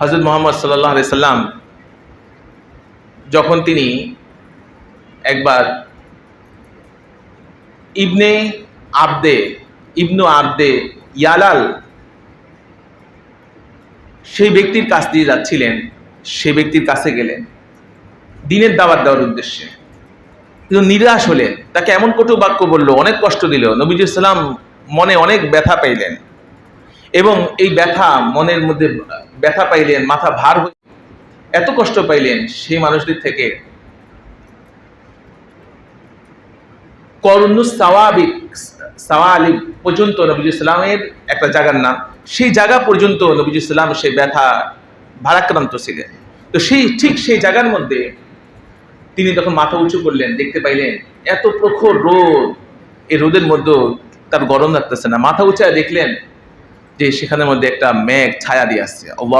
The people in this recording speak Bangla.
হযরত মুহাম্মদ সাল্লাল্লাহু আলাইহি সাল্লাম যখন তিনি একবার ইবনু আবদে ইয়ালাল সেই ব্যক্তির কাছ দিয়ে যাচ্ছিলেন, সেই ব্যক্তির কাছে গেলেন দ্বীনের দাওয়াত দেওয়ার উদ্দেশ্যে, কিন্তু নিরাশ হলেন। তাকে এমন কটু বাক্য বলল, অনেক কষ্ট দিল। নবীজি সাল্লাম মনে অনেক ব্যথা পাইলেন এবং এই ব্যথা মনের মধ্যে ব্যথা পাইলেন, মাথা ভার হয়ে এত কষ্ট পাইলেন। সেই মানুষদের থেকে করুন্নুস সাওয়ালিক পর্যন্ত নবীজি সাল্লামের একটা জায়গার নাম, সেই জায়গা পর্যন্ত নবীজি সাল্লাম সেই ব্যথা ভারাক্রান্ত ছিলেন। তো ঠিক সেই জায়গার মধ্যে তিনি যখন মাথা উঁচু করলেন, দেখতে পাইলেন এত প্রখর রোদ, এই রোদের মধ্যে তার গরম লাগতেছে না। মাথা উঁচায় দেখলেন যে সেখানের মধ্যে একটা মেঘ ছায়া দিয়ে আসছে। আল্লাহ